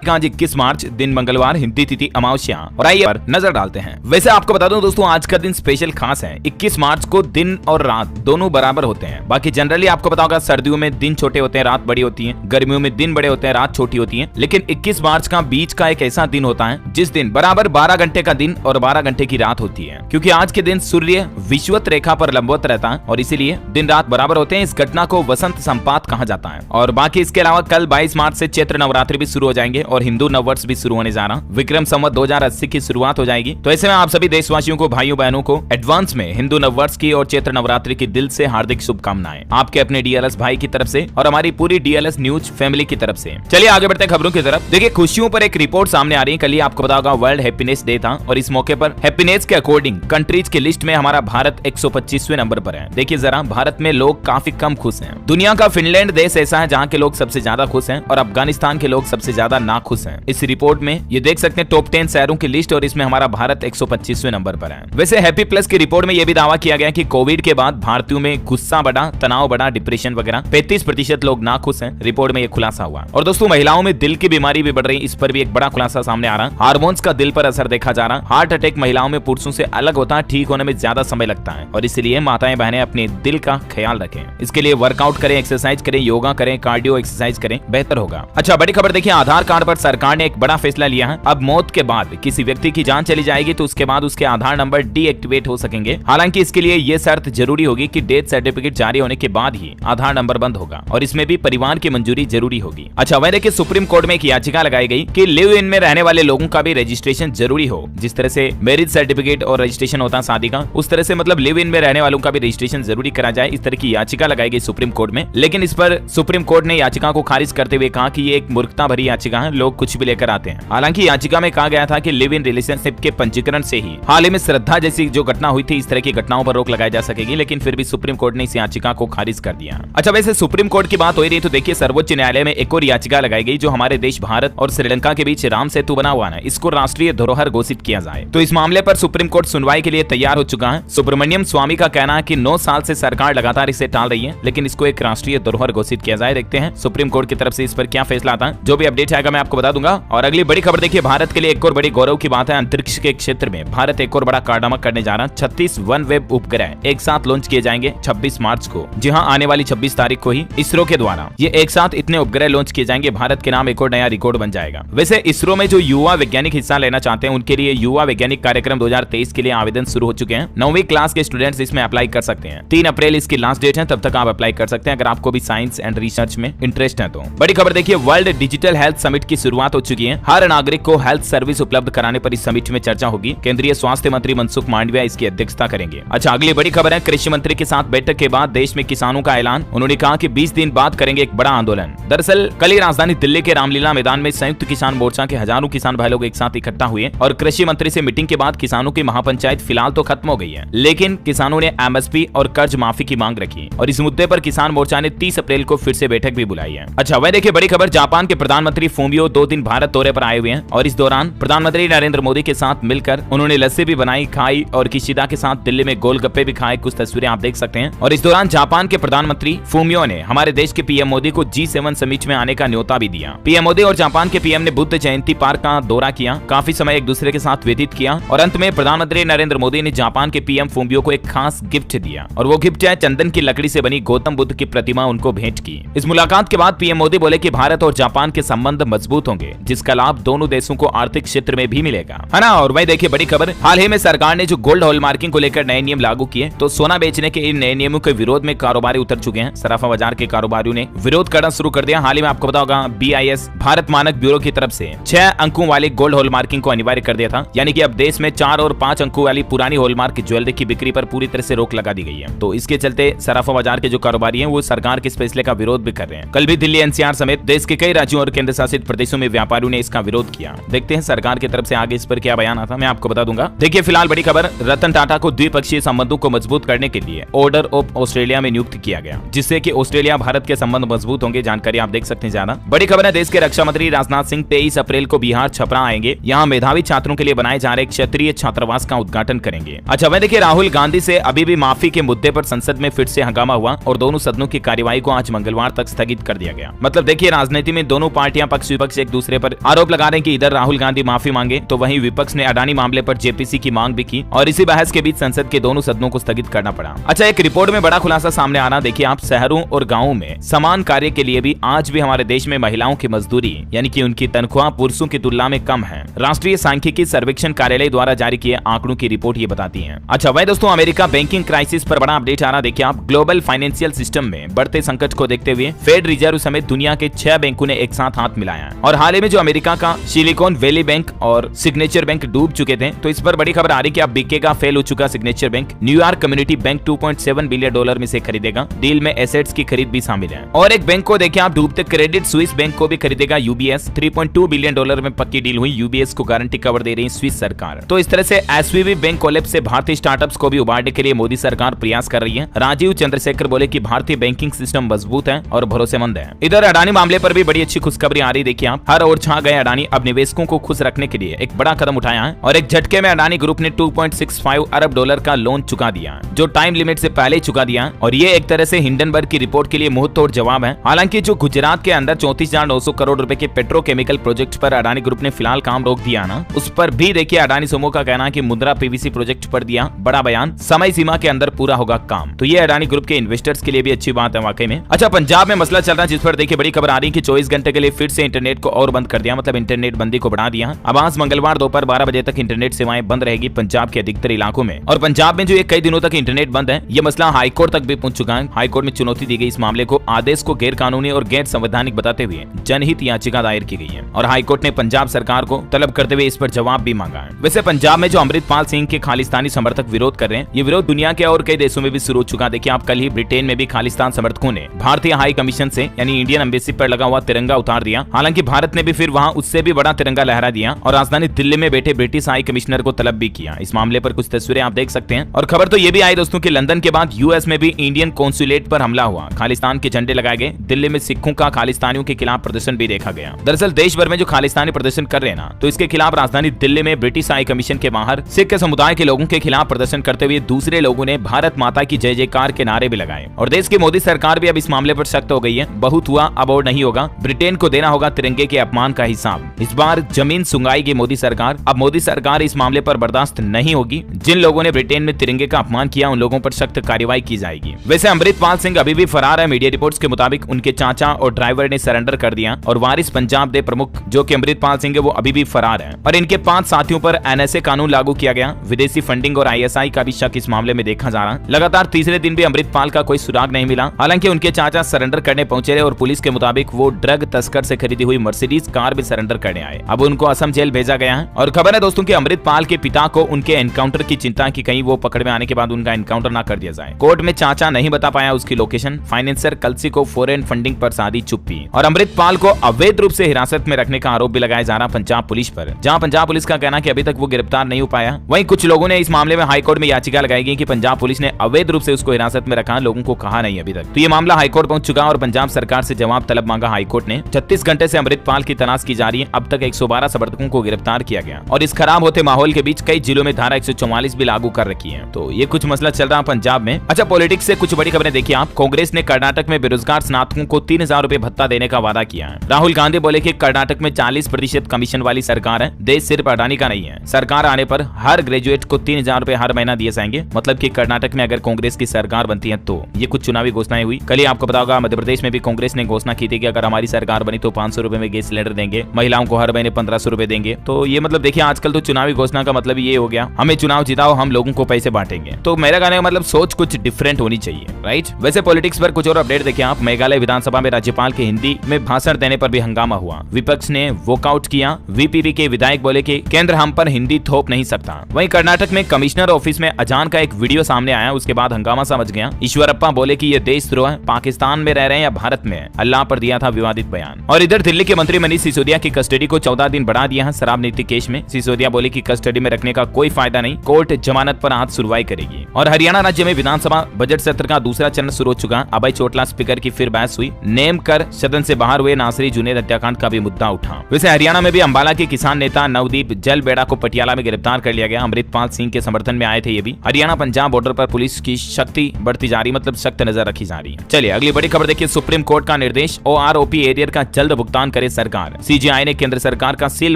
आज 21 मार्च दिन मंगलवार, हिंदी तिथि अमावस्या। और आइए पर नजर डालते हैं। वैसे आपको बता दूं दोस्तों, आज का दिन स्पेशल खास है। 21 मार्च को दिन और रात दोनों बराबर होते हैं। बाकी जनरली आपको पता होगा सर्दियों में दिन छोटे होते हैं, रात बड़ी होती है, गर्मियों में दिन बड़े होते हैं, रात छोटी होती है। लेकिन 21 मार्च का बीच का एक ऐसा दिन होता है जिस दिन बराबर 12 घंटे का दिन और 12 घंटे की रात होती है, क्योंकि आज के दिन सूर्य विषुवत रेखा पर लंबवत रहता है और इसीलिए दिन रात बराबर होते हैं। इस घटना को वसंत संपात कहा जाता है। और बाकी इसके अलावा कल 22 मार्च से चैत्र नवरात्रि भी शुरू हो जाएंगे और हिंदू नववर्ष भी शुरू होने जा रहा। विक्रम संवत 2080 की शुरुआत हो जाएगी। तो ऐसे में आप सभी देशवासियों को, भाइयों बहनों को एडवांस में हिंदू नववर्ष की और चैत्र नवरात्रि की दिल से हार्दिक शुभकामनाएं, आपके अपने डीएलएस भाई की तरफ से और हमारी पूरी डीएलएस न्यूज फैमिली की तरफ से। चलिए आगे बढ़ते हैं खबरों की तरफ। देखिए, खुशियों पर एक रिपोर्ट सामने आ रही है। कल ही आपको पता होगा वर्ल्ड हैप्पीनेस डे था और इस मौके पर हैप्पीनेस के अकॉर्डिंग कंट्रीज की लिस्ट में हमारा भारत 125वें नंबर पर है। देखिए जरा, भारत में लोग काफी कम खुश हैं। दुनिया का फिनलैंड देश ऐसा है जहां के लोग सबसे ज्यादा खुश हैं और अफगानिस्तान के लोग सबसे ज्यादा नाखुश हैं। इस रिपोर्ट में ये देख सकते हैं टॉप 10 शहरों की लिस्ट और इसमें हमारा भारत 125वें नंबर पर है। वैसे हैप्पी प्लस की रिपोर्ट में यह भी दावा किया गया कि कोविड के बाद भारतीयों में गुस्सा बढ़ा, तनाव बढ़ा, डिप्रेशन वगैरह 35% लोग नाखुश हैं। रिपोर्ट में यह खुलासा हुआ। और दोस्तों, महिलाओं में दिल की बीमारी भी बढ़ रही, इस पर भी एक बड़ा खुलासा सामने आ रहा। हार्मोन्स का दिल पर असर देखा जा रहा। हार्ट अटैक महिलाओं में पुरुषों से अलग होता है, ठीक होने में ज्यादा समय लगता है और इसलिए माताएं बहनें अपने दिल का ख्याल रखें। इसके लिए वर्कआउट करें, एक्सरसाइज करें, योगा करें, कार्डियो एक्सरसाइज करें, बेहतर होगा। अच्छा, बड़ी खबर देखिए, आधार कार्ड पर सरकार ने एक बड़ा फैसला लिया है। अब मौत के बाद किसी व्यक्ति की जान चली जाएगी तो उसके बाद उसके आधार नंबर डीएक्टिवेट हो सकेंगे। हालांकि इसके लिए यह शर्त जरूरी होगी कि डेथ सर्टिफिकेट जारी होने के बाद ही आधार नंबर बंद होगा और इसमें भी परिवार की मंजूरी जरूरी होगी। अच्छा, वह देखिए, सुप्रीम कोर्ट में एक याचिका लगाई गई कि लिव इन में रहने वाले लोगों का भी रजिस्ट्रेशन जरूरी हो। जिस तरह से मैरिज सर्टिफिकेट और रजिस्ट्रेशन होता है शादी का, उस तरह से मतलब लिव इन में रहने वालों का भी रजिस्ट्रेशन जरूरी करा जाए। इस तरह की याचिका लगाई गई सुप्रीम कोर्ट में। लेकिन इस पर सुप्रीम कोर्ट ने याचिका को खारिज करते हुए कहा कि ये एक मूर्खता भरी याचिका है, लोग कुछ भी लेकर आते हैं। हालांकि याचिका में कहा गया था कि लिव इन रिलेशनशिप के पंजीकरण से ही हाल ही में श्रद्धा जैसी जो घटना हुई थी, इस तरह की घटनाओं पर रोक लगाई जा सकेगी। लेकिन फिर भी सुप्रीम कोर्ट ने इस याचिका को खारिज कर दिया। अच्छा, वैसे सुप्रीम कोर्ट की बात हो रही है तो देखिए, सर्वोच्च न्यायालय में एक और याचिका लगाई गई जो हमारे देश भारत और श्रीलंका के बीच राम सेतु बना हुआ है, इसको राष्ट्रीय धरोहर घोषित किया जाए। तो इस मामले पर सुप्रीम कोर्ट सुनवाई के लिए तैयार हो चुका है। सुब्रमण्यम स्वामी का कहना है कि 9 साल से सरकार लगातार इसे टाल रही है, लेकिन इसको एक राष्ट्रीय धरोहर घोषित किया जाए। देखते हैं सुप्रीम कोर्ट की तरफ से इस पर क्या फैसला आता है। जो भी अपडेट आएगा मैं आपको बता दूंगा। और अगली बड़ी खबर देखिए, भारत के लिए एक और बड़ी गौरव की बात है। अंतरिक्ष के क्षेत्र में भारत एक और बड़ा कारनामा करने जा रहा है। 36 वन वेब उपग्रह एक साथ लॉन्च किए जाएंगे 26 मार्च को। जी हाँ, आने वाली 26 तारीख को ही इसरो के द्वारा ये एक साथ इतने उपग्रह लॉन्च किए जाएंगे। भारत के नाम एक और नया रिकॉर्ड बन जाएगा। वैसे इसरो में जो युवा वैज्ञानिक हिस्सा लेना चाहते हैं उनके लिए युवा वैज्ञानिक कार्यक्रम 2023 के लिए आवेदन शुरू हो चुके हैं। 9वीं क्लास के स्टूडेंट्स इसमें अप्लाई कर सकते हैं। 3 अप्रैल इसकी लास्ट डेट है, तब तक आप अप्लाई कर सकते हैं अगर आपको भी साइंस एंड रिसर्च में इंटरेस्ट है तो। बड़ी खबर देखिए, वर्ल्ड डिजिटल हेल्थ समिट की शुरुआत हो चुकी है। हर नागरिक को हेल्थ सर्विस उपलब्ध कराने पर इस समिट में चर्चा होगी। केंद्रीय स्वास्थ्य मंत्री मनसुख मांडविया इसकी अध्यक्षता करेंगे। अच्छा, अगली बड़ी खबर है, कृषि मंत्री के साथ बैठक के बाद देश में किसानों का ऐलान। उन्होंने कहा कि 20 दिन बाद करेंगे एक बड़ा आंदोलन। दरअसल कल ही राजधानी दिल्ली के रामलीला मैदान में संयुक्त किसान मोर्चा के हजारों किसान भाई लोग एक साथ इकट्ठा हुए और कृषि मंत्री से मीटिंग के बाद किसानों की महापंचायत फिलहाल तो खत्म हो गई है, लेकिन किसानों ने एमएसपी और कर्ज माफी की मांग रखी और इस मुद्दे पर किसान मोर्चा ने 30 अप्रैल को फिर से बैठक भी बुलाई है। अच्छा, वह देखिए, बड़ी खबर, जापान के प्रधानमंत्री फूमियो 2 दिन भारत दौरे पर आए हुए हैं और इस दौरान प्रधानमंत्री नरेंद्र मोदी के साथ मिलकर उन्होंने लस्सी भी बनाई, खाई और किशिदा के साथ दिल्ली में गोलगप्पे भी खाए। कुछ तस्वीरें आप देख सकते हैं। और इस दौरान जापान के प्रधानमंत्री फूमियो ने हमारे देश के पीएम मोदी को G7 समिट में आने का न्योता भी दिया। पीएम मोदी और जापान के पीएम ने बुद्ध जयंती पार्क का दौरा किया, काफी समय एक दूसरे के साथ व्यतीत किया और अंत में प्रधानमंत्री नरेंद्र मोदी ने जापान के पीएम फूमियो को एक खास गिफ्ट दिया और वो गिफ्ट है चंदन की लकड़ी से बनी गौतम बुद्ध की प्रतिमा उनको भेंट की। इस मुलाकात के बाद पीएम मोदी बोले कि भारत और जापान के संबंध मजबूत होंगे, जिसका लाभ दोनों देशों को आर्थिक क्षेत्र में भी मिलेगा, है ना। और वही देखिए, बड़ी खबर, हाल ही में सरकार ने जो गोल्ड हॉलमार्किंग को लेकर नए नियम लागू किए तो सोना बेचने के इन नए नियमों के विरोध में कारोबारी उतर चुके हैं। सराफा बाजार के कारोबारियों ने विरोध करना शुरू कर दिया। हाल ही में आपको पता होगा BIS भारत मानक ब्यूरो की तरफ से 6 अंकों वाली गोल्ड हॉलमार्किंग को अनिवार्य कर दिया था, यानी कि अब देश में 4 और 5 अंकों वाली पुरानी हॉलमार्क ज्वेलरी की बिक्री पर पूरी तरह से रोक लगा दी गई है। तो इसके चलते सराफा बाजार के जो कारोबारी हैं वो सरकार के इस फैसले का विरोध भी कर रहे हैं। कल भी दिल्ली NCR समेत देश के कई राज्यों और केंद्र शासित प्रदेशों में व्यापारियों ने इसका विरोध किया। देखते हैं सरकार की तरफ से आगे इस पर क्या बयान आता, मैं आपको बता दूंगा। देखिए, फिलहाल बड़ी खबर, रतन टाटा को द्विपक्षीय संबंधों को मजबूत करने के लिए ऑर्डर ऑफ ऑस्ट्रेलिया में नियुक्त किया गया, जिससे कि ऑस्ट्रेलिया भारत के संबंध मजबूत होंगे। जानकारी आप देख सकते हैं ज्यादा। बड़ी खबर है, देश के रक्षा मंत्री राजनाथ सिंह 23 अप्रैल को बिहार छपरा आएंगे। यहाँ मेधावी छात्रों के लिए बनाए जा रहे क्षेत्रीय छात्रावास का उद्घाटन करेंगे। अच्छा, वह देखिए, राहुल गांधी से अभी भी माफी के मुद्दे पर संसद में फिर से हंगामा हुआ और दोनों सदनों की कार्यवाही को आज मंगलवार तक स्थगित कर दिया गया। मतलब देखिए, राजनीति में दोनों पार्टियां पक्ष विपक्ष विपक्ष एक दूसरे पर आरोप लगा रहे हैं कि इधर राहुल गांधी माफी मांगे तो वहीं विपक्ष ने अडानी मामले पर जेपीसी की मांग भी की और इसी बहस के बीच संसद के दोनों सदनों को स्थगित करना पड़ा। अच्छा, एक रिपोर्ट में बड़ा खुलासा सामने आ रहा, देखिए आप, शहरों और गाँवों में समान कार्य के लिए भी आज भी हमारे देश में महिलाओं की मजदूरी यानी कि उनकी तनख्वाह पुरुषों की तुलना में कम है। राष्ट्रीय सांख्यिकी सर्वेक्षण कार्यालय द्वारा जारी किए आंकड़ों की रिपोर्ट ये बताती है। अच्छा वही दोस्तों, अमेरिका बैंकिंग क्राइसिस पर बड़ा अपडेट आ रहा, देखिए आप, ग्लोबल फाइनेंशियल सिस्टम में बढ़ते संकट को देखते हुए फेड रिजर्व समेत दुनिया के 6 बैंकों ने एक साथ हाथ मिलाया है और हाल ही में जो अमेरिका का सिलिकॉन वैली बैंक और सिग्नेचर बैंक डूब चुके थे, तो इस पर बड़ी खबर आ रही कि अब बिकेगा फेल हो चुका signature bank. New York community bank $2.7 billion में से खरीदेगा। डील में एसेट्स की खरीद भी शामिल है। और एक बैंक को देखिए आप डूबते, क्रेडिट स्विस बैंक को भी खरीदेगा यूबीएस। $3.2 बिलियन में पक्की डील हुई। यूबीएस को गारंटी कवर दे रही स्विस सरकार। तो इस तरह से एसवीबी बैंक कोलैप्स से भारतीय स्टार्टअप्स को भी उबारने के लिए मोदी सरकार प्रयास कर रही है। राजीव चंद्रशेखर बोले कि भारतीय बैंकिंग सिस्टम मजबूत है और भरोसेमंद है। इधर अडानी मामले पर भी बड़ी अच्छी खुशखबरी आ रही, देखिए आप, हर ओर छा गए अडानी अब निवेशकों को खुश रखने के लिए एक बड़ा कदम उठाया है और एक झटके में अडानी ग्रुप ने $2.65 अरब का लोन चुका दिया, जो टाइम लिमिट से पहले चुका दिया। और ये एक तरह से हिंडनबर्ग की रिपोर्ट के लिए मुंह तोड़ जवाब है। हालांकि जो गुजरात के अंदर 34,900 करोड़ रुपए के पेट्रोकेमिकल प्रोजेक्ट पर अडानी ग्रुप ने फिलहाल काम रोक दिया ना, उस पर भी देखिए अडानी समूह का कहना है कि मुद्रा पीवीसी प्रोजेक्ट पर दिया बड़ा बयान, समय सीमा के अंदर पूरा होगा काम। तो ये अडानी ग्रुप के इन्वेस्टर्स के लिए भी अच्छी बात है वाकई में। अच्छा, पंजाब में मसला चल रहा है जिस पर देखिए बड़ी खबर आ रही है कि 24 घंटे के लिए फिर से इंटरनेट को और बंद कर दिया, मतलब इंटरनेट बंदी को बढ़ा दिया। अब आज मंगलवार दोपहर 12 बजे तक इंटरनेट सेवाएं बंद रहेगी पंजाब के अधिकतर इलाकों में। और पंजाब में जो ये कई दिनों तक इंटरनेट बंद है, ये मसला हाईकोर्ट तक भी पहुंच चुका है। हाईकोर्ट में चुनौती दी गई इस मामले को, आदेश को गैर कानूनी और गैर संवैधानिक बताते हुए जनहित याचिका दायर की गई है और हाईकोर्ट ने पंजाब सरकार को तलब करते हुए इस पर जवाब भी मांगा है। वैसे पंजाब में जो अमृतपाल सिंह के खालिस्तानी समर्थक विरोध कर रहे हैं, ये विरोध दुनिया के और कई देशों में भी शुरू हो चुका। देखिए आप, कल ही ब्रिटेन में भी खालिस्तान समर्थकों ने भारतीय हाई कमीशन से यानी इंडियन एम्बेसी पर लगा हुआ तिरंगा उतार दिया। हालांकि भारत ने भी फिर वहां उससे भी बड़ा तिरंगा लहरा दिया और राजधानी दिल्ली में बैठे ब्रिटिश हाई कमिश्नर को तलब भी किया। इस मामले पर कुछ तस्वीरें आप देख सकते हैं। और खबर तो ये भी आई दोस्तों कि लंदन के बाद यूएस में भी इंडियन कॉन्सुलेट पर हमला हुआ, खालिस्तान के झंडे लगाए गए। दिल्ली में सिखों का खालिस्तानियों के खिलाफ प्रदर्शन भी देखा गया। दरअसल देश भर में जो खालिस्तानी प्रदर्शन कर रहे हैं ना, तो इसके खिलाफ राजधानी दिल्ली में ब्रिटिश हाई कमीशन के बाहर सिख के समुदाय के लोगों के खिलाफ प्रदर्शन करते हुए दूसरे लोगों ने भारत माता की जय जयकार के नारे भी लगाए। और देश की मोदी सरकार भी अब इस मामले पर सख्त हो गई है। बहुत हुआ, अब और नहीं होगा। ब्रिटेन को देना होगा तिरंगे के अपमान का हिसाब। इस बार जमीन सुंगाएगी मोदी सरकार। अब मोदी सरकार इस मामले पर बर्दाश्त नहीं होगी। जिन लोगों ने ब्रिटेन में तिरंगे का अपमान किया उन लोगों पर सख्त कार्रवाई की जाएगी। वैसे अमृतपाल सिंह अभी भी फरार है। मीडिया रिपोर्ट्स के मुताबिक उनके चाचा और ड्राइवर ने सरेंडर कर दिया और वारिस पंजाब दे प्रमुख जो कि अमृतपाल सिंह है वो अभी भी फरार है। और इनके 5 साथियों पर एनएसए कानून लागू किया गया। विदेशी फंडिंग और आईएसआई का भी शक इस मामले में देखा जा रहा। लगातार तीसरे दिन भी अमृतपाल का कोई सुराग नहीं मिला। हालांकि उनके चाचा सरेंडर करने पहुंचे रहे और पुलिस के मुताबिक वो ड्रग तस्कर से खरीदी हुई मर्सिडीज कार भी सरेंडर करने आए। अब उनको असम जेल भेजा गया है। और खबर है दोस्तों कि अमृतपाल के पिता को उनके एनकाउंटर की चिंता कि कहीं वो पकड़ में आने के बाद उनका एनकाउंटर ना कर दिया जाए। कोर्ट में चाचा नहीं बता पाया उसकी लोकेशन। फाइनेंसर कलसी को फॉरेन फंडिंग पर साधी चुप्पी। और अमृतपाल को अवैध रूप से हिरासत में रखने का आरोप भी लगाया जा रहा पंजाब पुलिस पर, जहां पंजाब पुलिस का कहना कि अभी तक वो गिरफ्तार नहीं हो पाया। वहीं कुछ लोगों ने इस मामले में हाईकोर्ट में याचिका लगाई गई कि पंजाब पुलिस ने अवैध रूप से उसको हिरासत में रखा, लोगों को कहा नहीं अभी तक। तो ये मामला हाईकोर्ट पहुंच चुका और पंजाब सरकार से जवाब तलब मांगा हाईकोर्ट ने। 36 घंटे से अमृतपाल की तलाश की जा रही है। अब तक 112 समर्थकों को गिरफ्तार किया गया और इस खराब होते माहौल के बीच कई जिलों में धारा 144 भी लागू कर रखी है। तो ये कुछ मसला चल रहा है पंजाब में। अच्छा, पॉलिटिक्स से कुछ बड़ी खबरें देखिए आप। कांग्रेस ने कर्नाटक में बेरोजगार स्नातकों को 3,000 रुपए भत्ता देने का वादा किया है। राहुल गांधी बोले कि कर्नाटक में 40% कमीशन वाली सरकार है। देश सिर्फ अडानी का नहीं है। सरकार आने पर हर ग्रेजुएट को 3,000 रुपए हर महीना दिए जाएंगे। मतलब कि कर्नाटक में अगर कांग्रेस की सरकार बनती है तो ये कुछ चुनावी घोषणाएं हुई। कल ही आपको पता होगा मध्य प्रदेश में भी कांग्रेस ने घोषणा की थी कि अगर हमारी सरकार बनी तो 500 रुपए में गैस सिलेंडर देंगे, महिलाओं को हर महीने 1500 रुपए देंगे। तो ये मतलब देखिए आजकल तो चुनावी घोषणा का मतलब ये हो गया, हमें चुनाव जिताओ, हम लोगों को पैसे बांटेंगे। तो मेरा कहने का मतलब सोच कुछ डिफरेंट होनी चाहिए, राइट। वैसे पॉलिटिक्स पर कुछ और अपडेट देखिए आप। मेघालय विधानसभा में राज्यपाल के हिंदी में भाषण देने पर भी हंगामा हुआ। विपक्ष ने वॉकआउट किया। वीपीवी के विधायक बोले कि केंद्र हम पर हिंदी थोप नहीं सकता। वहीं कर्नाटक में कमिश्नर ऑफिस में अजान का एक वीडियो सामने आया, उसके बाद हंगामा सा मच गया। ईश्वरप्पा बोले कि ये देशद्रोह है, पाकिस्तान में रह रहे हैं या भारत में है। अल्लाह पर दिया था विवादित बयान। और इधर दिल्ली के मंत्री मनीष सिसोदिया की कस्टडी को 14 दिन बढ़ा दिया है शराब नीति केस में। सिसोदिया बोले कि कस्टडी में रखने का कोई फायदा नहीं, कोर्ट जमानत पर आज सुनवाई करेगी। और हरियाणा राज्य में विधानसभा बजट सत्र का दूसरा चरण शुरू हो चुका। अभय चोटला स्पीकर की फिर बहस हुई। नेम कर सदन से बाहर हुए नासरी जुनेद हत्याकांड का भी मुद्दा उठा। वैसे हरियाणा में भी अंबाला के किसान नेता नवदीप जलबेड़ा को पटियाला में गिरफ्तार कर लिया गया। अमृतपाल सिंह के समर्थन में आए थे ये भी। हरियाणा पंजाब बॉर्डर पर पुलिस की शक्ति बढ़ती जा रही, मतलब सख्त नजर रखी जा रही है। चलिए अगली बड़ी खबर देखिए। सुप्रीम कोर्ट का निर्देश, ओआरओपी एरियर का जल्द भुगतान करे करे सरकार। सीजीआई ने केंद्र सरकार का सील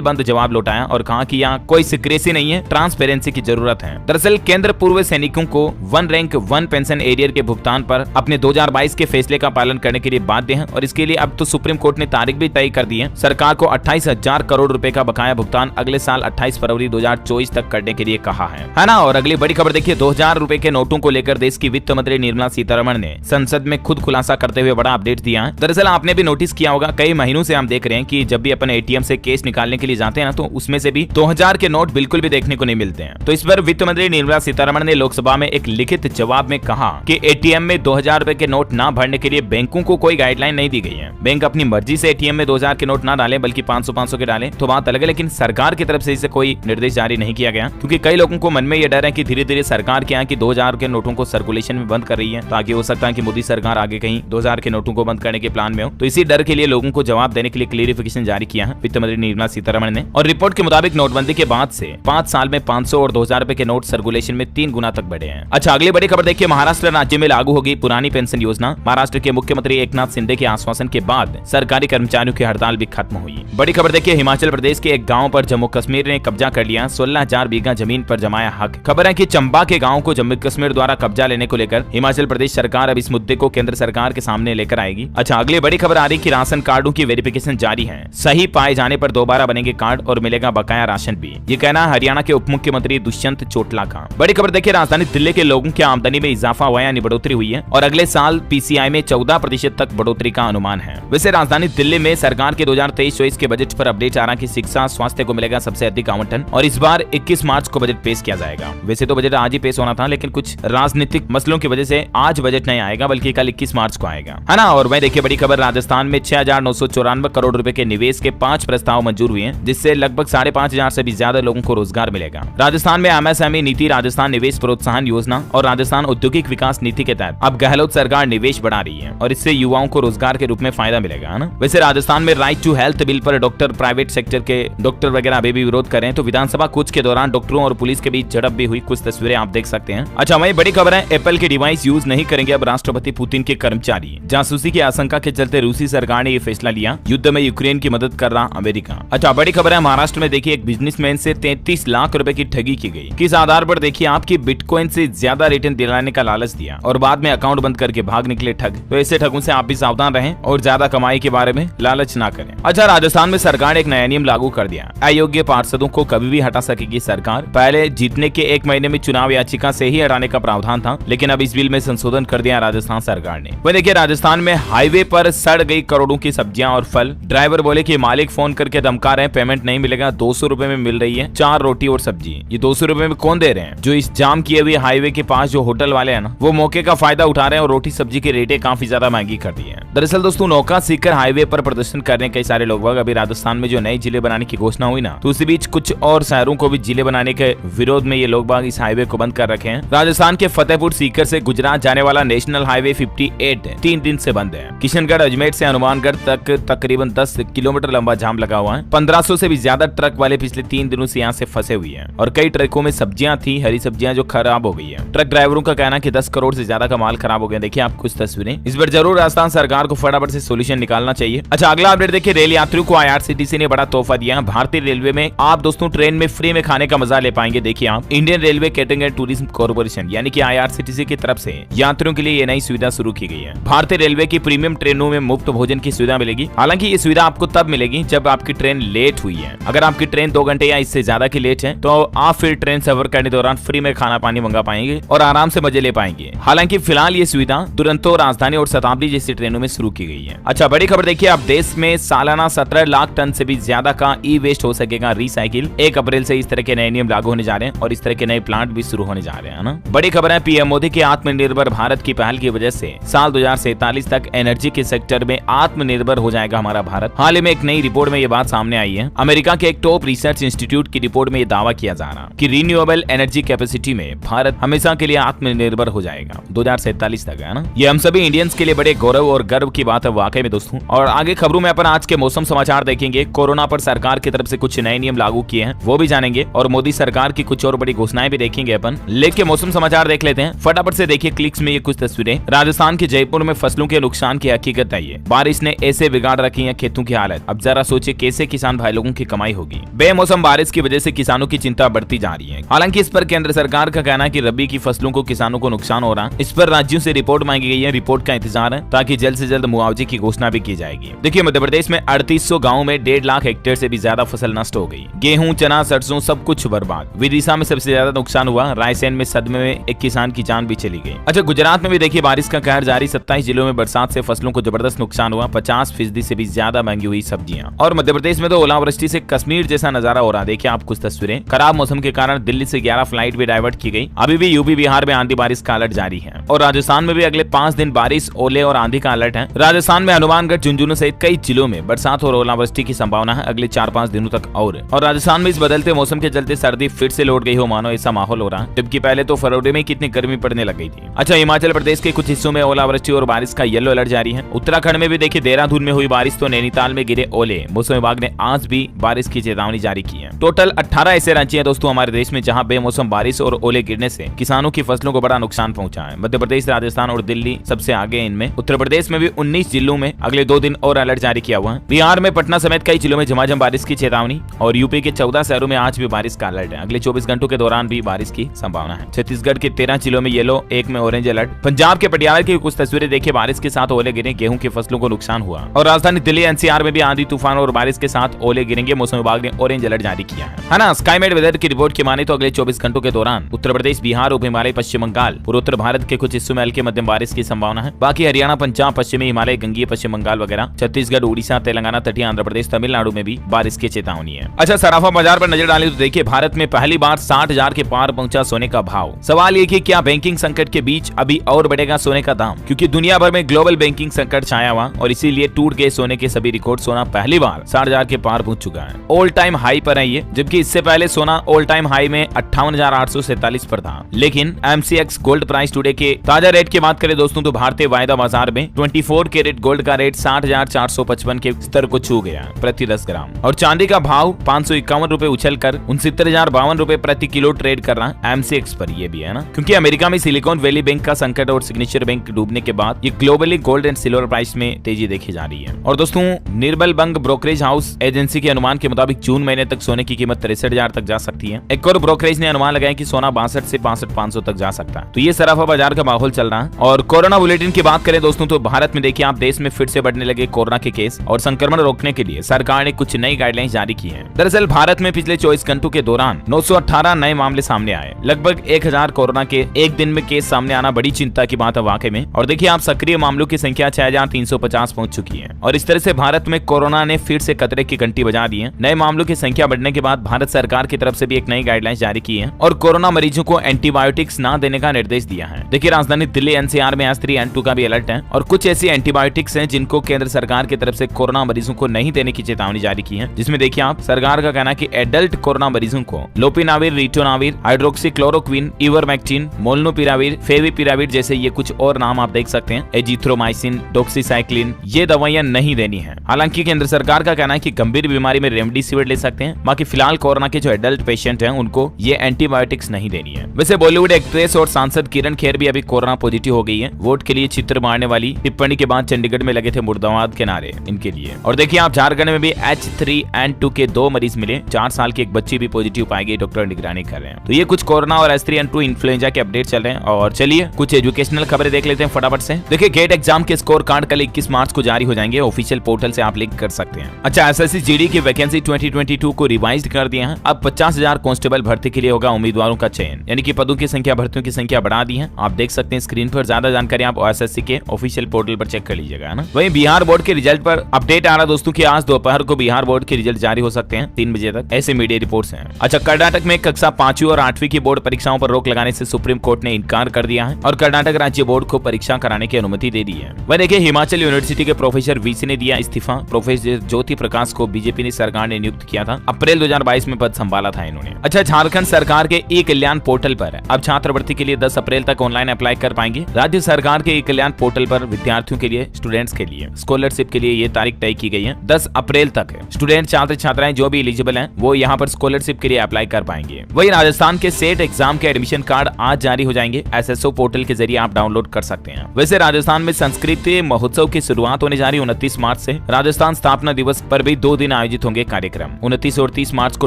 बंद जवाब लौटाया और कहा कि यहाँ कोई सिक्रेसी नहीं है, ट्रांसपेरेंसी की जरूरत है। दरअसल केंद्र पूर्व सैनिकों को one rank one pension arrear के भुगतान पर अपने 2022 के फैसले का पालन करने के लिए बाध्य है और इसके लिए अब तो सुप्रीम कोर्ट ने तारीख भी तय कर दी है। सरकार को 28,000 करोड़ रुपए का बकाया भुगतान अगले साल 28 फरवरी 2024 तक करने के लिए कहा है ना। और अगली बड़ी खबर देखिए, 2000 रुपए के नोटों को लेकर देश की वित्त मंत्री निर्मला सीतारमण ने संसद में खुद खुलासा करते हुए बड़ा अपडेट दिया है। दरअसल आपने भी नोटिस किया होगा, कई महीनों से हम देख रहे हैं कि जब भी अपन एटीएम से कैश निकालने के लिए जाते हैं ना, तो उसमें से भी 2000 के नोट बिल्कुल भी देखने को नहीं मिलते हैं। तो इस पर वित्त मंत्री निर्मला सीतारमण ने लोकसभा में एक लिखित जवाब में कहा कि एटीएम में 2000 रुपए के नोट ना भरने के लिए बैंकों को कोई गाइडलाइन नहीं दी गई है। बैंक अपनी मर्जी से एटीएम में 2000 के नोट ना डाले, बल्कि 500 के डाले तो बात अलग है, लेकिन सरकार की तरफ से इसे कोई निर्देश जारी नहीं किया गया, क्योंकि कई लोगों को मन में यह डर है कि धीरे धीरे सरकार क्या है कि 2000 के नोटों को सर्कुलेशन में बंद कर रही है, ताकि हो सकता है कि मोदी सरकार आगे कहीं 2000 के नोटों को बंद करने के प्लान में हो। तो इसी डर के लिए लोगों को जवाब देने के लिए क्लियरिफिकेशन जारी किया है वित्त मंत्री निर्मला सीतारमण ने। और रिपोर्ट के मुताबिक नोटबंदी के बाद से 5 साल में 500 और 2000 रुपए के नोट सर्कुलेशन में 3 गुना तक बढ़े हैं। अच्छा, अगली बड़ी खबर देखिए, महाराष्ट्र राज्य में लागू होगी पुरानी पेंशन योजना। महाराष्ट्र के मुख्यमंत्री एकनाथ शिंदे के आश्वासन के बाद सरकारी कर्मचारियों की हड़ताल भी खत्म हुई। बड़ी खबर देखिए, हिमाचल प्रदेश के एक गांव पर जम्मू कश्मीर ने कब्जा कर लिया। 16,000 बीघा जमीन पर जमाया हक। खबर है कि चंबा के गांव को जम्मू कश्मीर द्वारा कब्जा लेने को लेकर हिमाचल प्रदेश सरकार अब इस मुद्दे को केंद्र सरकार के सामने लेकर आएगी। अच्छा, अगली बड़ी खबर आ रही कि राशन कार्डों की वेरिफिकेशन जारी है। सही पाए जाने पर दोबारा बनेंगे कार्ड और मिलेगा बकाया राशन भी। ये कहना है हरियाणा के उप मुख्यमंत्री दुष्यंत चौटाला का। बड़ी खबर देखिए, राजधानी दिल्ली के लोगों की आमदनी में इजाफा हुआ यानी बढ़ोतरी हुई है और अगले साल पीसीआई में 14% तक बढ़ोतरी का अनुमान है। वैसे राजधानी दिल्ली में सरकार के 2023-24 के बजट पर अपडेट आ रहा कि शिक्षा स्वास्थ्य को मिलेगा सबसे अधिक आवंटन और इस बार 21 मार्च को बजट पेश किया जाएगा। वैसे तो बजट आज ही पेश होना था, लेकिन कुछ राजनीतिक मसलों की वजह से आज बजट नहीं आएगा, बल्कि कल 21 मार्च को आएगा, है ना। और वह देखिए, बड़ी खबर, राजस्थान में 6,994 करोड़ रुपए के निवेश के 5 प्रस्ताव मंजूर हुए हैं, जिससे लगभग 5,500 से भी ज्यादा लोगों को रोजगार मिलेगा। राजस्थान में एमएसएमई नीति, राजस्थान निवेश प्रोत्साहन योजना और राजस्थान औद्योगिक विकास नीति के तहत अब गहलोत सरकार निवेश बढ़ा रही है और इससे युवाओं को रोजगार के रूप में फायदा मिलेगा, है ना। वैसे राजस्थान में राइट टू हेल्थ बिल पर डॉक्टर, प्राइवेट सेक्टर के डॉक्टर वगैरह अभी भी विरोध कर रहे हैं। तो विधानसभा कूच के दौरान डॉक्टरों और पुलिस के बीच झड़प भी हुई, कुछ तस्वीरें आप देख सकते हैं। अच्छा, वही बड़ी खबर है, एप्पल के डिवाइस यूज नहीं करेंगे अब राष्ट्रपति पुतिन के कर्मचारी। जासूसी की आशंका के चलते रूसी सरकार ने यह फैसला लिया। युद्ध में यूक्रेन की मदद कर रहा अमेरिका। अच्छा, बड़ी खबर है, महाराष्ट्र में देखिए, एक बिजनेसमैन से 33 लाख रुपए की ठगी की गई। किस आधार पर? देखिए, आपकी बिटकॉइन से ज्यादा रिटर्न दिलाने का लालच दिया और बाद में अकाउंट बंद करके भाग निकले ठग। तो ऐसे ठगों से आप भी सावधान रहें और ज्यादा कमाई के बारे में लालच ना करें। अच्छा, राजस्थान में सरकार ने एक नया नियम लागू कर दिया। अयोग्य पार्षदों को कभी भी हटा सकेगी सरकार। पहले जीतने के 1 महीने में चुनाव याचिका से ही हटाने का प्रावधान था, लेकिन अब इस बिल में संशोधन कर दिया राजस्थान सरकार ने। वह देखिए, राजस्थान में हाईवे पर सड़ गई करोड़ों की सब्जियां और फल। ड्राइवर बोले कि मालिक फोन करके धमका रहे हैं, पेमेंट नहीं मिलेगा। 200 रुपए में मिल रही है 4 रोटी और सब्जी। ये 200 रुपए में कौन दे रहे हैं? जो इस जाम किए हुए हाईवे के पास जो होटल वाले हैं ना, वो मौके का फायदा उठा रहे हैं और रोटी सब्जी की रेटें काफी ज्यादा महंगी कर दी है। दरअसल दोस्तों, नौका सीकर हाईवे पर प्रदर्शन करने कई सारे लोग अभी राजस्थान में जो नए जिले बनाने की घोषणा हुई ना, तो उसी बीच कुछ और शहरों को भी जिले बनाने के विरोध में ये लोग बाग इस हाईवे को बंद कर रखे हैं। राजस्थान के फतेहपुर सीकर से गुजरात जाने वाला नेशनल हाईवे 58 3 दिन से बंद है। किशनगढ़ अजमेर से हनुमानगढ़ तक तकरीबन 10 किलोमीटर लंबा जाम लगा हुआ है। 1500 से भी ज्यादा ट्रक वाले पिछले 3 दिनों से यहाँ से फंसे हुए हैं और कई ट्रकों में सब्जियां थी, हरी सब्जियां, जो खराब हो गई है। ट्रक ड्राइवरों का कहना है कि 10 करोड़ से ज्यादा का माल खराब हो गया। देखिए आप कुछ तस्वीरें। इस बार जरूर राजस्थान सरकार को फटाफट से सोल्यूशन निकालना चाहिए। अच्छा, अगला अपडेट देखिए, रेल यात्रियों को आईआरसीटीसी ने बड़ा तोहफा दिया। भारतीय रेलवे में आप दोस्तों ट्रेन में फ्री में खाने का मजा ले पाएंगे। देखिए आप, Indian railway catering and tourism corporation यानी कि आईआरसीटीसी की तरफ से यात्रियों के लिए ये नई सुविधा शुरू की गई है। भारतीय रेलवे की प्रीमियम ट्रेनों में मुफ्त भोजन की सुविधा मिलेगी। हालांकि ये सुविधा आपको तब मिलेगी जब आपकी ट्रेन लेट हुई है। अगर आपकी ट्रेन 2 घंटे या इससे ज्यादा की लेट है, तो आप फिर ट्रेन सफर करने के दौरान फ्री में खाना पानी मंगा पाएंगे और आराम से मजे ले पाएंगे। हालांकि फिलहाल ये सुविधा दुरंतो, राजधानी और शताब्दी जैसी ट्रेनों में शुरू की गई है। अच्छा, बड़ी खबर देखिए, अब देश में सालाना 17 लाख टन से भी ज्यादा का ई वेस्ट हो सकेगा रिसाइकिल। 1 अप्रैल से इस तरह के नए नियम लागू होने जा रहे हैं और इस तरह के नए प्लांट भी शुरू होने जा रहे हैं ना। बड़ी खबर है, पीएम मोदी के आत्मनिर्भर भारत की पहल की वजह से साल 2047 तक एनर्जी के सेक्टर में आत्मनिर्भर हो जाएगा हमारा भारत। हाल ही में एक नई रिपोर्ट में ये बात सामने आई है। अमेरिका के एक टॉप रिसर्च इंस्टीट्यूट की रिपोर्ट में ये दावा किया जा रहा कि रिन्यूएबल एनर्जी कैपेसिटी में भारत हमेशा के लिए आत्मनिर्भर हो जाएगा 2047 तक, है ना। ये हम सभी इंडियंस के लिए बड़े गौरव और गर्व की बात है वाकई में दोस्तों। और आगे खबरों में अपन आज के मौसम समाचार देखेंगे। कोरोना पर सरकार की तरफ से कुछ नए नियम लागू किए हैं, वो भी जानेंगे और मोदी सरकार की कुछ और बड़ी घोषणाएं भी देखेंगे अपन। लेके मौसम समाचार देख लेते हैं फटाफट से। देखिए क्लिक्स में ये कुछ तस्वीरें। राजस्थान के जयपुर में फसलों के नुकसान की हकीकत है। ये बारिश ने ऐसे बिगाड़ रखी है हैं खेतों की हालत, अब जरा सोचिए कैसे किसान भाई लोगों की कमाई होगी। बेमौसम बारिश की वजह से किसानों की चिंता बढ़ती जा रही है। हालांकि इस पर केंद्र सरकार का कहना है कि रबी की फसलों को किसानों को नुकसान हो रहा है। इस पर राज्यों से रिपोर्ट मांगी गई है, रिपोर्ट का इंतजार है ताकि जल्द से जल्द मुआवजे की घोषणा भी की जाएगी। देखिए मध्य प्रदेश में 3800 गाँव में 1.5 लाख हेक्टेयर से भी ज्यादा फसल नष्ट हो गई। गेहूं, चना, सरसों सब कुछ बर्बाद। विदिशा में सबसे ज्यादा नुकसान हुआ। रायसेन में सदमे में एक किसान की जान भी चली गई। अच्छा, गुजरात में भी देखिए बारिश का कहर जारी। 27 जिलों में बरसात से फसलों को जबरदस्त नुकसान हुआ। 50% से भी ज्यादा महंगी हुई सब्जियां। और मध्य प्रदेश में तो ओलावृष्टि से कश्मीर जैसा नजारा हो रहा। देखिए आप कुछ तस्वीरें। खराब मौसम के कारण दिल्ली से 11 फ्लाइट भी डाइवर्ट की गई। अभी भी यूपी बिहार में आंधी बारिश का अलर्ट जारी है। और राजस्थान में भी अगले 5 दिन बारिश, ओले और आंधी का अलर्ट है। राजस्थान में हनुमानगढ़, झुंझुनू सहित कई जिलों में बरसात और ओलावृष्टि की संभावना है अगले 4-5 दिनों तक। और राजस्थान में इस बदलते मौसम के चलते सर्दी फिर से लौट गई हो मानो ऐसा माहौल हो रहा है, जबकि पहले तो फरवरी में कितनी गर्मी पड़ने लग गई थी। अच्छा, हिमाचल प्रदेश के कुछ हिस्सों में ओलावृष्टि और बारिश का येलो अलर्ट जारी है। उत्तराखंड में भी देखिए देहरादून में हुई बारिश तो नैनीताल में गिरे ओले। मौसम विभाग ने आज भी बारिश की चेतावनी जारी की है। टोटल 18 ऐसे राज्य हैं दोस्तों हमारे देश में जहां बेमौसम बारिश और ओले गिरने से किसानों की फसलों को बड़ा नुकसान पहुंचा है। मध्य प्रदेश, राजस्थान और दिल्ली सबसे आगे इनमें। उत्तर प्रदेश में भी 19 जिलों में अगले 2 दिन और अलर्ट जारी किया हुआ है। बिहार में पटना समेत कई जिलों में झमाझम बारिश की चेतावनी। और यूपी के 14 शहरों में आज भी बारिश का अलर्ट है। अगले 24 घंटों के दौरान भी बारिश की संभावना है। छत्तीसगढ़ के 13 जिलों में येलो, 1 में ऑरेंज अलर्ट। पंजाब के पटियाला की कुछ तस्वीरें देखिए, बारिश के साथ ओले गिरे, गेहूं की फसलों को नुकसान हुआ। और राजधानी दिल्ली एनसीआर में भी आंधी तूफान और बारिश के साथ ओले गिरेंगे। मौसम विभाग ने ऑरेंज अलर्ट जारी किया है ना। स्काईमेट वेदर की रिपोर्ट की माने तो अगले 24 घंटों के दौरान उत्तर प्रदेश, बिहार, उप हिमालय, पश्चिम बंगाल और उत्तर भारत के कुछ हिस्सों में हल्की मध्यम बारिश की संभावना है। बाकी हरियाणा, पंजाब, पश्चिमी हिमालय, गंगीय पश्चिम बंगाल वगैरह, छत्तीसगढ़, उड़ीसा, तेलंगाना, तटीय आंध्र प्रदेश, तमिलनाडु में भी बारिश की चेतावनी है। अच्छा, सराफा बाजार पर नजर डालें तो देखिए भारत में पहली बार 60,000 के पार पहुंचा सोने का भाव। सवाल ये कि क्या बैंकिंग संकट के बीच अभी और बढ़ेगा सोने का दाम, क्योंकि दुनिया भर में ग्लोबल बैंकिंग संकट छाया हुआ और इसीलिए टूट गए सोने के सभी रिकॉर्ड। सोना पहली बार 60,000 के पार पहुंच चुका है। ऑल टाइम हाई पर है ये, जबकि इससे पहले सोना ऑल टाइम हाई में 58,847 पर था। लेकिन MCX गोल्ड प्राइस टुडे के ताजा रेट की बात करें दोस्तों तो भारतीय वायदा बाजार में 24 कैरेट गोल्ड का रेट 60,455 के स्तर को छू गया प्रति 10 ग्राम। और चांदी का भाव 551 रुपए उछल कर 69,052 रुपए प्रति किलो ट्रेड कर रहा है MCX पर। ये भी है ना, क्योंकि अमेरिका में सिलिकॉन वैली बैंक का संकट और सिग्नेचर बैंक डूबने के बाद ये globally gold and silver price में तेजी देखी जा रही है। और दोस्तों निर्मल बंग ब्रोकरेज हाउस एजेंसी के अनुमान के मुताबिक जून महीने तक सोने की कीमत 63,000 तक जा सकती है। एक और ब्रोकरेज ने अनुमान लगाया कि सोना 62 से 65,500 तक जा सकता है। तो ये सराफा बाजार का माहौल चल रहा है। और कोरोना बुलेटिन की बात करें दोस्तों तो भारत में देखिए आप देश में फिर से बढ़ने लगे कोरोना के केस और संक्रमण रोकने के लिए सरकार ने कुछ नई गाइडलाइंस जारी की है। दरअसल भारत में पिछले 24 घंटों के दौरान 918 नए मामले सामने आए। लगभग 1000 कोरोना के एक दिन में केस सामने आना बड़ी चिंता की बात है वाकई में। और देखिए आप सक्रिय मामलों की संख्या 6,350 पहुंच चुकी है। और इस तरह से भारत में कोरोना ने फिर से खतरे की घंटी बजा दी है। नए मामलों की संख्या बढ़ने के बाद भारत सरकार की तरफ से भी एक नई गाइडलाइंस जारी की है और कोरोना मरीजों को एंटीबायोटिक्स न देने का निर्देश दिया है। देखिए राजधानी दिल्ली एनसीआर में S3 N2 का भी अलर्ट है और कुछ ऐसी एंटीबायोटिक्स हैं जिनको केंद्र सरकार की तरफ से कोरोना मरीजों को नहीं देने की चेतावनी जारी की है। जिसमें देखिए आप सरकार का कहना है कि एडल्ट कोरोना मरीजों को लोपिनाविर, ritonavir, hydroxychloroquine, ivermectin, molnupiravir, favipiravir जैसे ये कुछ और नाम आप देख सकते हैं, एजिथ्रोमाइसिन, डॉक्सीसाइक्लिन, ये दवाइयां नहीं देनी है। हालांकि केंद्र सरकार का कहना है कि गंभीर बीमारी में रेमडेसिविर ले सकते हैं। बाकी फिलहाल कोरोना के जो एडल्ट पेशेंट हैं उनको ये एंटीबायोटिक्स नहीं देनी है। वैसे बॉलीवुड एक्ट्रेस और सांसद किरण खेर भी अभी कोरोना पॉजिटिव हो गई है। वोट के लिए चित्र मारने वाली टिप्पणी के बाद चंडीगढ़ में लगे थे मुर्दाबाद के नारे इनके लिए। और देखिए आप झारखंड में भी H3N2 के 2 मरीज मिले। 4 साल की एक बच्ची भी पॉजिटिव पाई गई, डॉक्टर निगरानी कर रहे हैं। तो ये कुछ कोरोना और H3N2 इन्फ्लुएंजा के अपडेट चल रहे हैं। और चलिए कुछ एजुकेशनल खबरें देख लेते हैं फटाफट से। देखिए गेट एग्जाम के स्कोर कार्ड कल 21 मार्च को जारी हो जाएंगे। ऑफिशियल पोर्टल से आप लिंक कर सकते हैं। अच्छा, SSC GD की वैकेंसी 2022 को रिवाइज कर दिया है। अब 50,000 कांस्टेबल भर्ती के लिए होगा उम्मीदवारों का चयन, यानी कि पदों की संख्या, भर्तियों की संख्या बढ़ा दी है। आप देख सकते हैं स्क्रीन पर। ज्यादा जानकारी आप SSC के ऑफिशियल पोर्टल पर चेक कर लीजिएगा, है ना। वहीं बिहार बोर्ड के रिजल्ट पर अपडेट आ रहा दोस्तों कि आज दोपहर को बिहार बोर्ड के रिजल्ट जारी हो सकते हैं 3 बजे तक, ऐसे मीडिया रिपोर्ट्स हैं। अच्छा, कर्नाटक में कक्षा 5वीं और 8वीं की बोर्ड परीक्षाओं पर रोक लगाने से सुप्रीम कोर्ट ने इनकार कर दिया है और कर्नाटक राज्य बोर्ड को परीक्षा कराने की अनुमति दे दी है। वह देखिए हिमाचल यूनिवर्सिटी के प्रोफेसर VC ने दिया इस्तीफा। प्रोफेसर ज्योति प्रकाश को बीजेपी ने सरकार ने नियुक्त किया था। अप्रैल 2022 में पद संभाला था इन्होंने। अच्छा, झारखंड सरकार के ई-कल्याण पोर्टल पर अब छात्रवृत्ति के लिए 10 अप्रैल तक ऑनलाइन अप्लाई कर पाएंगे। राज्य सरकार के ई-कल्याण पोर्टल पर विद्यार्थियों के लिए, स्टूडेंट्स के लिए स्कॉलरशिप के लिए ये तारीख तय की गई है 10 अप्रैल तक। स्टूडेंट, छात्र छात्राएं जो भी एलिजिबल हैं वो यहाँ पर स्कॉलरशिप के लिए अप्लाई कर पाएंगे। वहीं राजस्थान के सेट एग्जाम के एडमिशन कार्ड आज जारी हो जाएंगे। SSO पोर्टल के जरिए आप डाउनलोड कर सकते हैं। वैसे राजस्थान में संस्कृत महोत्सव की शुरुआत होने जा रही 29 मार्च से राजस्थान स्थापना दिवस पर भी 2 दिन आयोजित होंगे कार्यक्रम। 29 और 30 मार्च को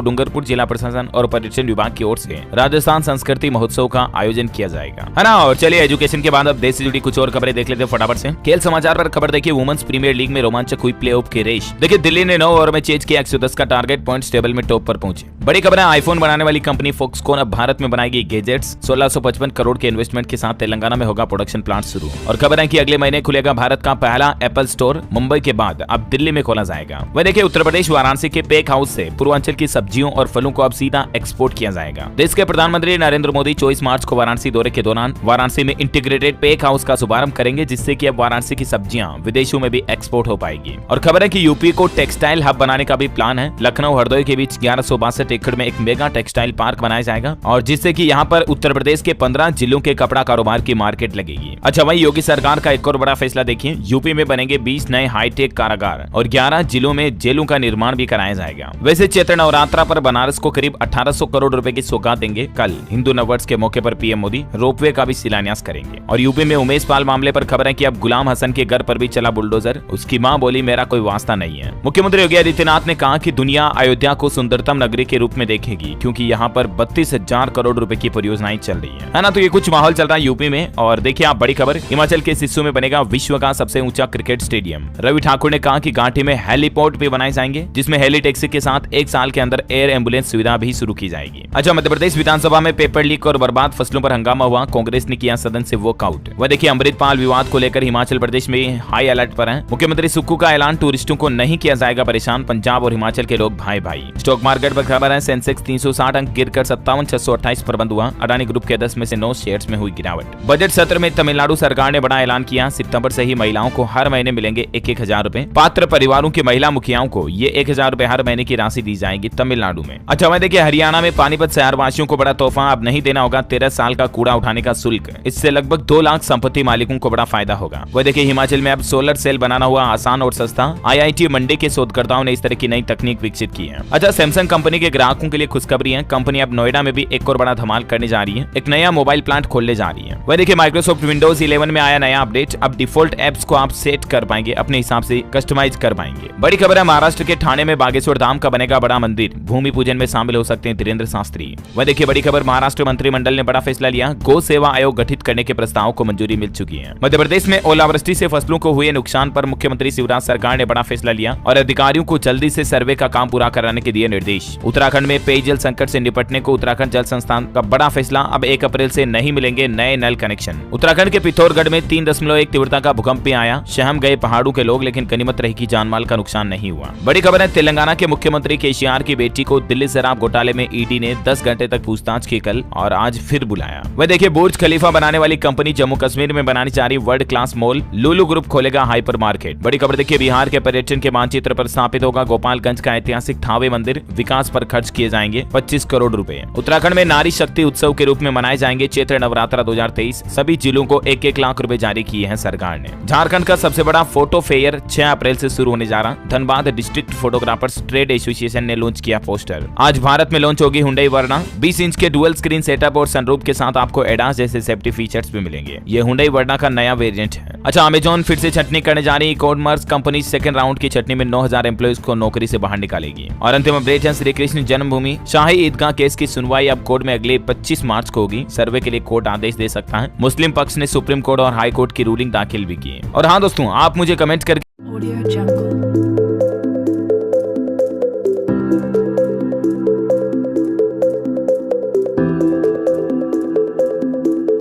डूंगरपुर जिला प्रशासन और पर्यटन विभाग की ओर से राजस्थान संस्कृति महोत्सव का आयोजन किया जाएगा, है ना। और चलिए एजुकेशन के बाद अब देश से जुड़ी कुछ और खबरें देख लेते हैं फटाफट से। खेल समाचार पर खबर देखिए, वुमेन्स प्रीमियर लीग में रोमांचक हुई प्लेऑफ की रेस। देखिए दिल्ली ने 9 ओवर में चेज किया 110 का टारगेट, पॉइंट्स टेबल में टॉप पर पहुंचे। बड़ी खबर है, आईफोन बनाने वाली कंपनी फॉक्सकॉन अब भारत में बनाएगी गैजेट्स। 1655 करोड़ के इन्वेस्टमेंट के साथ तेलंगाना में होगा प्रोडक्शन प्लांट शुरू। और खबर है कि अगले महीने खुलेगा भारत का पहला एप्पल स्टोर, मुंबई के बाद अब दिल्ली में खोला जाएगा। वह देखिए उत्तर प्रदेश वाराणसी के पैक हाउस से पूर्वांचल की सब्जियों और फलों को अब सीधा एक्सपोर्ट किया जाएगा। देश के प्रधानमंत्री नरेंद्र मोदी 24 मार्च को वाराणसी दौरे के दौरान वाराणसी में इंटीग्रेटेड पैक हाउस का शुभारंभ करेंगे, जिससे कि अब वाराणसी की सब्जियां विदेशों में भी एक्सपोर्ट हो पाएगी। और खबर है कि यूपी को टेक्सटाइल हब बनाने का भी प्लान है। लखनऊ हरदोई के बीच 1162 एकड़ में एक मेगा टेक्सटाइल पार्क बनाया जाएगा, और जिससे कि यहाँ पर उत्तर प्रदेश के 15 जिलों के कपड़ा कारोबार की मार्केट लगेगी। अच्छा, वही योगी सरकार का एक और बड़ा फैसला देखिए, यूपी में बनेंगे 20 नए हाईटेक कारागार और 11 जिलों में जेलों का निर्माण भी कराया जाएगा। वैसे चैत्र नवरात्रा पर बनारस को करीब 1800 करोड़ रुपए की सौगात देंगे। कल हिंदू नववर्ष के मौके पर पीएम मोदी रोपवे का भी शिलान्यास करेंगे। और यूपी में उमेश पाल मामले पर खबर है कि अब गुलाम हसन के घर पर भी चला बुलडोजर। उसकी मां बोली मेरा कोई वास्ता नहीं है। मुख्यमंत्री योगी आदित्यनाथ ने कहा कि दुनिया अयोध्या को सुंदरतम नगरी के रूप में देखेगी, क्योंकि यहाँ पर 32,000 करोड़ रुपए की परियोजनाएं चल रही है ना। तो ये कुछ माहौल चल रहा है यूपी में। और देखिए आप बड़ी खबर, हिमाचल के सिस्सू में बनेगा विश्व का सबसे ऊंचा क्रिकेट स्टेडियम। रवि ठाकुर ने कहा कि घाटी में हेलीपोर्ट भी बनाए जाएंगे, जिसमें हेली टैक्सी के साथ 1 साल के अंदर एयर एम्बुलेंस सुविधा भी शुरू की जाएगी। अच्छा, मध्य प्रदेश विधानसभा में पेपर लीक और बर्बाद फसलों पर हंगामा हुआ, कांग्रेस ने किया सदन से वॉकआउट। वह देखिए अमृतपाल विवाद को लेकर हिमाचल प्रदेश में हाई अलर्ट पर है। मुख्यमंत्री सुक्खू का ऐलान, टूरिस्टों को नहीं किया जाएगा परेशान, पंजाब और हिमाचल के लोग भाई भाई। स्टॉक मार्केट पर खबर है, सेंसेक्स 360 अंक गिरकर 57,628 पर बंद हुआ। अडानी ग्रुप के 10 में से 9 शेयर्स में हुई गिरावट। बजट सत्र में तमिलनाडु सरकार ने बड़ा ऐलान किया, सितंबर से ही महिलाओं को हर महीने मिलेंगे 1,000 रुपए। पात्र परिवारों की महिला मुखियाओं को ये 1,000 रुपए हर महीने की राशि दी जाएगी तमिलनाडु में। अच्छा, वह देखिए हरियाणा में पानीपत शहरवासियों को बड़ा तोहफा, अब नहीं देना होगा 13 साल का कूड़ा उठाने का शुल्क। इससे लगभग 2 लाख संपत्ति मालिकों को बड़ा फायदा होगा। वह देखिए हिमाचल में अब सोलर सेल बनाना हुआ आसान और सस्ता। IIT मंडी के शोधकर्ताओं ने इस तरह की नई तकनीक विकसित की है। अच्छा, सैमसंग कंपनी के ग्राहकों के लिए खुशखबरी है, कंपनी अब नोएडा में भी एक और बड़ा धमाल करने जा रही है, एक नया मोबाइल प्लांट खोलने जा रही है। वह देखिए माइक्रोसॉफ्ट विंडोज 11 में आया नया अपडेट, अब डिफॉल्ट एप्स को आप सेट कर पाएंगे, अपने हिसाब से कस्टमाइज कर पाएंगे। बड़ी खबर है, महाराष्ट्र के ठाणे में बागेश्वर धाम का बनेगा बड़ा मंदिर, भूमि पूजन में शामिल हो सकते हैं धीरेन्द्र शास्त्री। वह देखिए बड़ी खबर, महाराष्ट्र मंत्रिमंडल ने बड़ा फैसला लिया, गौ सेवा आयोग गठित करने के प्रस्ताव को मंजूरी मिल चुकी है। मध्य प्रदेश में ओलावृष्टि से फसलों को हुए नुकसान पर मुख्यमंत्री शिवराज सरकार ने बड़ा फैसला लिया और अधिकारियों को जल्दी से सर्वे का काम पूरा कराने के दिए निर्देश। उत्तराखंड में पेयजल संकट से निपटने को उत्तराखंड जल संस्थान का बड़ा फैसला, अब 1 अप्रैल से नहीं मिलेंगे नए नल कनेक्शन। उत्तराखंड के पिथौरगढ़ में 3.1 तीव्रता का भूकंप भी आया, सहम गए पहाड़ों के लोग, लेकिन गनीमत रही कि जानमाल का नुकसान नहीं हुआ। बड़ी खबर है, तेलंगाना के मुख्यमंत्री केसीआर की बेटी को दिल्ली शराब घोटाले में ईडी ने 10 घंटे तक पूछताछ की कल और आज फिर बुलाया। वह देखिए बुर्ज खलीफा बनाने वाली कंपनी जम्मू कश्मीर में बनानी चाह रही वर्ल्ड क्लास मॉल, लुलु ग्रुप खोलेगा हाइपर मार्केट। बड़ी खबर देखिए, बिहार के पर्यटन के मानचित्र पर स्थापित होगा गोपालगंज का ऐतिहासिक थावे मंदिर, विकास पर खर्च किए जाएंगे 25 करोड़ रुपए। उत्तराखंड में नारी शक्ति उत्सव के रूप में मनाए जाएंगे चैत्र नवरात्रा 2023, सभी जिलों को 1-1 लाख रुपए जारी किए हैं सरकार ने। झारखंड का सबसे बड़ा फोटो फेयर 6 अप्रैल से शुरू होने जा रहा, Dhanbad district photographers trade association ने लॉन्च किया पोस्टर। आज भारत में लॉन्च होगी हुंडई वर्ना, 20 इंच के डुअल स्क्रीन सेटअप और सनरूफ के साथ आपको एडास जैसे सेफ्टी फीचर्स भी मिलेंगे। ये हुंडई वर्ना का नया वेरिएंट है। अच्छा, अमेजॉन फिर से छटनी करने जा रही, ई-कॉमर्स कंपनी सेकंड राउंड की छटनी में 9,000 एम्प्लॉइज को नौकरी से बाहर निकालेगी। और अंतिम अपडेट है, श्री कृष्ण जन्मभूमि शाही ईदगाह केस की सुनवाई अब कोर्ट में अगले 25 मार्च को होगी। सर्वे के लिए कोर्ट आदेश दे सकता है। मुस्लिम पक्ष ने सुप्रीम कोर्ट और हाई कोर्ट की रूलिंग दाखिल भी की है। और हाँ दोस्तों, आप मुझे कमेंट करके